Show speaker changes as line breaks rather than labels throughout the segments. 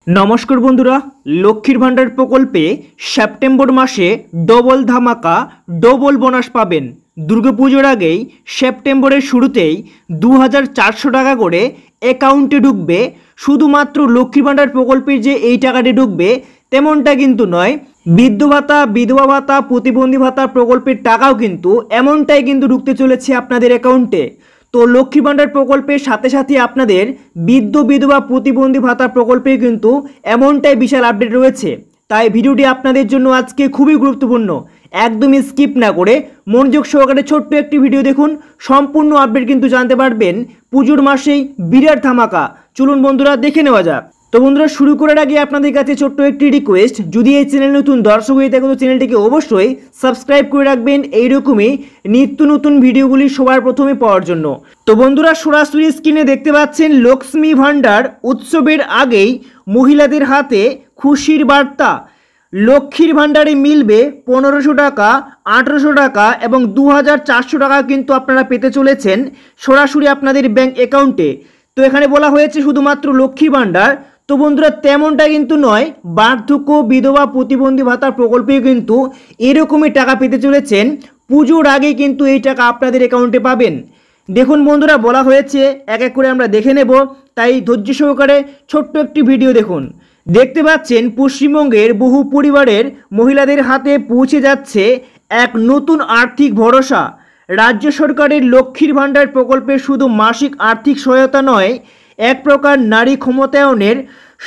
নমস্কার বন্ধুরা, লক্ষ্মীর ভাণ্ডার প্রকল্পে সেপ্টেম্বর মাসে ডবল ধামাকা ডবল বোনাস পাবেন। দুর্গাপুজোর আগেই সেপ্টেম্বরের শুরুতেই 2400 টাকা করে অ্যাকাউন্টে ঢুকবে। শুধুমাত্র লক্ষ্মীর ভাণ্ডার প্রকল্পের যে এই টাকাটি ঢুকবে তেমনটা কিন্তু নয়, বৃদ্ধ ভাতা, বিধবা ভাতা, প্রতিবন্ধী ভাতা প্রকল্পের টাকাও কিন্তু এমনটাই কিন্তু ঢুকতে চলেছে আপনাদের অ্যাকাউন্টে। তো লক্ষ্মী ভাণ্ডার প্রকল্পের সাথে সাথে আপনাদের বৃদ্ধ বিধবা প্রতিবন্ধী ভাতা প্রকল্পে কিন্তু এমনটাই বিশাল আপডেট রয়েছে। তাই ভিডিওটি আপনাদের জন্য আজকে খুবই গুরুত্বপূর্ণ। একদমই স্কিপ না করে মনোযোগ সহকারে ছোট্ট একটি ভিডিও দেখুন, সম্পূর্ণ আপডেট কিন্তু জানতে পারবেন। পুজোর মাসেই বিরাট ধামাকা, চলুন বন্ধুরা দেখে নেওয়া যাক। তো বন্ধুরা, শুরু করার আগে আপনাদের কাছে ছোট্ট একটি রিকোয়েস্ট, যদি এই চ্যানেল নতুন দর্শক হয়ে থাকে তো চ্যানেলটিকে অবশ্যই সাবস্ক্রাইব করে রাখবেন এইরকমই নিত্য নতুন ভিডিওগুলি সবার প্রথমে পাওয়ার জন্য। তো বন্ধুরা, সরাসরি স্ক্রিনে দেখতে পাচ্ছেন লক্ষ্মী ভাণ্ডার উৎসবের আগেই মহিলাদের হাতে খুশির বার্তা। লক্ষ্মীর ভাণ্ডারে মিলবে 1500 টাকা, 1800 টাকা এবং 2400 টাকা কিন্তু আপনারা পেতে চলেছেন সরাসরি আপনাদের ব্যাংক অ্যাকাউন্টে। তো এখানে বলা হয়েছে শুধুমাত্র লক্ষ্মী ভাণ্ডার। তো বন্ধুরা, তেমনটা কিন্তু নয়, বার্ধক্য, বিধবা, প্রতিবন্ধী ভাতা প্রকল্পেও কিন্তু এরকমই টাকা পেতে চলেছেন। পুজোর আগে কিন্তু এই টাকা আপনাদের অ্যাকাউন্টে পাবেন। দেখুন বন্ধুরা, বলা হয়েছে, এক এক করে আমরা দেখে নেব, তাই ধৈর্য সহকারে ছোট্ট একটি ভিডিও দেখুন। দেখতে পাচ্ছেন পশ্চিমবঙ্গের বহু পরিবারের মহিলাদের হাতে পৌঁছে যাচ্ছে এক নতুন আর্থিক ভরসা। রাজ্য সরকারের লক্ষ্মীর ভাণ্ডার প্রকল্পে শুধু মাসিক আর্থিক সহায়তা নয়, এক প্রকার নারী ক্ষমতায়নের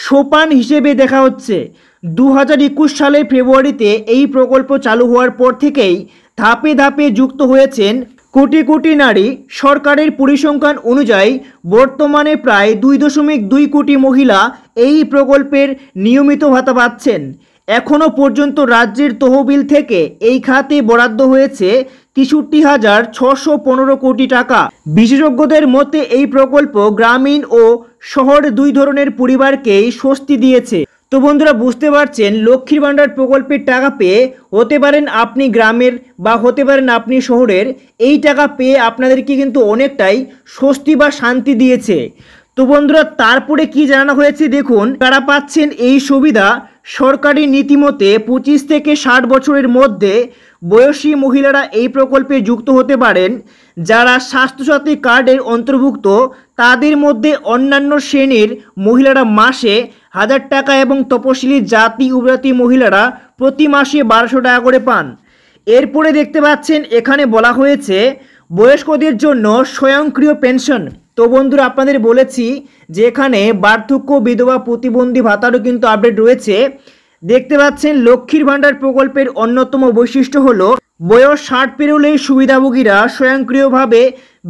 সোপান হিসেবে দেখা হচ্ছে। 2021 সালের ফেব্রুয়ারিতে এই প্রকল্প চালু হওয়ার পর থেকেই ধাপে ধাপে যুক্ত হয়েছেন কোটি কোটি নারী। সরকারের পরিসংখ্যান অনুযায়ী বর্তমানে প্রায় 2.2 কোটি মহিলা এই প্রকল্পের নিয়মিত ভাতা পাচ্ছেন। এখনও পর্যন্ত রাজ্যের তহবিল থেকে এই খাতে বরাদ্দ হয়েছে 63,615 কোটি টাকা। বিশেষজ্ঞদের মতে এই প্রকল্প গ্রামীণ ও শহর দুই ধরনের পরিবারকেই স্বস্তি দিয়েছে। তো বন্ধুরা, বুঝতে পারছেন, লক্ষ্মীর ভাণ্ডার প্রকল্পের টাকা পেয়ে হতে পারেন আপনি গ্রামের বা হতে পারেন আপনি শহরের, এই টাকা পেয়ে আপনাদেরকে কিন্তু অনেকটাই স্বস্তি বা শান্তি দিয়েছে। তো বন্ধুরা, তারপরে কি জানানো হয়েছে দেখুন, কারা পাচ্ছেন এই সুবিধা। সরকারি নীতিমতে 25 থেকে 60 বছরের মধ্যে বয়সী মহিলারা এই প্রকল্পে যুক্ত হতে পারেন। যারা স্বাস্থ্যসাথী কার্ডের অন্তর্ভুক্ত তাদের মধ্যে অন্যান্য শ্রেণীর মহিলারা মাসে 1000 টাকা এবং তপশিলি জাতি উপজাতি মহিলারা প্রতি মাসে 1200 টাকা করে পান। এরপরে দেখতে পাচ্ছেন এখানে বলা হয়েছে বয়স্কদের জন্য স্বয়ংক্রিয় পেনশন। তো বন্ধুরা, আপনাদের বলেছি যে এখানে বার্ধক্য, বিধবা, প্রতিবন্ধী ভাতারও কিন্তু আপডেট রয়েছে। দেখতে পাচ্ছেন লক্ষ্মীর ভাণ্ডার প্রকল্পের অন্যতম বৈশিষ্ট্য হলো বয়স 60 পেরোলেই সুবিধাভোগীরা স্বয়ংক্রিয়ভাবে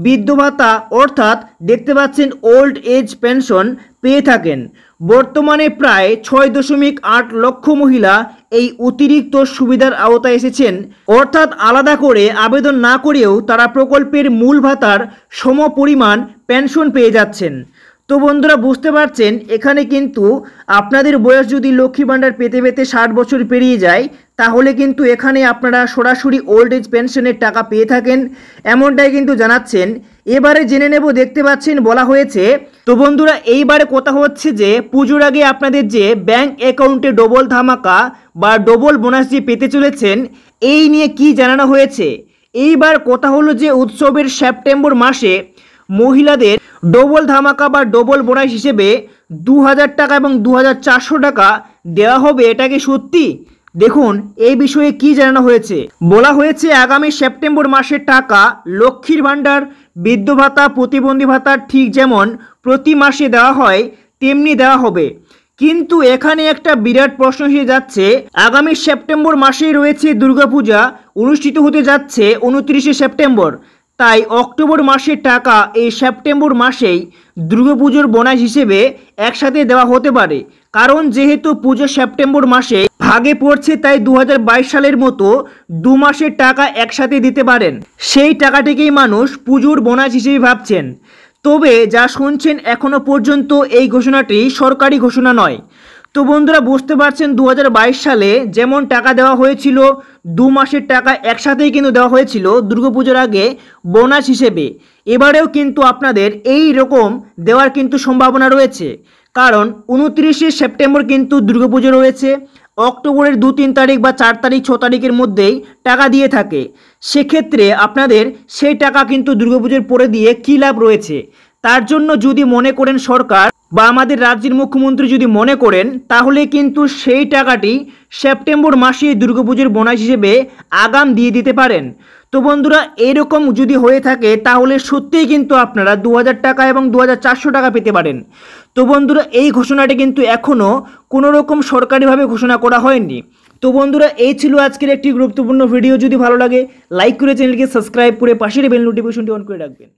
বৃদ্ধ ভাতা অর্থাৎ দেখতে পাচ্ছেন ওল্ড এজ পেনশন পেয়ে থাকেন। বর্তমানে প্রায় 6.8 লক্ষ মহিলা এই অতিরিক্ত সুবিধার আওতায় এসেছেন, অর্থাৎ আলাদা করে আবেদন না করেও তারা প্রকল্পের মূল ভাতার সমপরিমাণ পেনশন পেয়ে যাচ্ছেন। তো বন্ধুরা, বুঝতে পারছেন, এখানে কিন্তু আপনাদের বয়স যদি লক্ষ্মী ভাণ্ডার পেতে পেতে 60 বছর পেরিয়ে যায় তাহলে কিন্তু এখানে আপনারা সরাসরি ওল্ড এজ পেনশনের টাকা পেয়ে থাকেন, এমনটাই কিন্তু জানাচ্ছেন। এবারে জেনে নেব, দেখতে পাচ্ছেন বলা হয়েছে। তো বন্ধুরা, এইবারে কথা হচ্ছে যে পুজোর আগে আপনাদের যে ব্যাংক অ্যাকাউন্টে ডবল ধামাকা বা ডবল বোনাস যে পেতে চলেছেন, এই নিয়ে কি জানানো হয়েছে। এইবার কথা হলো যে উৎসবের সেপ্টেম্বর মাসে মহিলাদের ডবল ধামাকা বা ডবল বোনাস হিসেবে 2000 টাকা এবং 2400 টাকা দেওয়া হবে। এটা কি সত্যি? দেখুন এই বিষয়ে কি জানানো হয়েছে। বলা হয়েছে আগামী সেপ্টেম্বর মাসের টাকা লক্ষ্মীর ভাণ্ডার, বৃদ্ধ ভাতা, প্রতিবন্ধী ভাতা ঠিক যেমন প্রতি মাসে দেওয়া হয় তেমনি দেওয়া হবে। কিন্তু এখানে একটা বিরাট প্রশ্ন এসে যাচ্ছে, আগামী সেপ্টেম্বর মাসেই রয়েছে দুর্গাপূজা, অনুষ্ঠিত হতে যাচ্ছে 29শে সেপ্টেম্বর। তাই অক্টোবর মাসের টাকা এই সেপ্টেম্বর মাসেই দুর্গাপুজোর বোনাস হিসেবে একসাথে দেওয়া হতে পারে। কারণ যেহেতু পুজো সেপ্টেম্বর মাসে ভাগে পড়ছে, তাই 2022 সালের মতো 2 মাসের টাকা একসাথে দিতে পারেন। সেই টাকাটিকেই মানুষ পুজোর বোনাস হিসেবে ভাবছেন। তবে যা শুনছেন এখনো পর্যন্ত এই ঘোষণাটি সরকারি ঘোষণা নয়। তো বন্ধুরা, বুঝতে পারছেন 2022 সালে যেমন টাকা দেওয়া হয়েছিল 2 মাসের টাকা একসাথেই কিন্তু দেওয়া হয়েছিল দুর্গাপুজোর আগে বোনাস হিসেবে। এবারেও কিন্তু আপনাদের এই রকম দেওয়ার কিন্তু সম্ভাবনা রয়েছে। কারণ 29শে সেপ্টেম্বর কিন্তু দুর্গাপুজো রয়েছে, অক্টোবরের 2-3 তারিখ বা 4 তারিখ 6 তারিখের মধ্যেই টাকা দিয়ে থাকে। সেক্ষেত্রে আপনাদের সেই টাকা কিন্তু দুর্গাপুজোর পরে দিয়ে কী লাভ রয়েছে? তার জন্য যদি মনে করেন সরকার বা আমাদের রাজ্যের মুখ্যমন্ত্রী যদি মনে করেন, তাহলে কিন্তু সেই টাকাটি সেপ্টেম্বর মাসে দুর্গাপুজোর বোনাস হিসেবে আগাম দিয়ে দিতে পারেন। তো বন্ধুরা, এরকম যদি হয়ে থাকে তাহলে সত্যিই কিন্তু আপনারা 2000 টাকা এবং 2400 টাকা পেতে পারেন। তো বন্ধুরা, এই ঘোষণাটি কিন্তু এখনও কোনো রকম সরকারিভাবে ঘোষণা করা হয়নি। তো বন্ধুরা, এই ছিল আজকের একটি গুরুত্বপূর্ণ ভিডিও। যদি ভালো লাগে লাইক করে চ্যানেলকে সাবস্ক্রাইব করে পাশের বেল নোটিফিকেশনটি অন করে রাখবেন।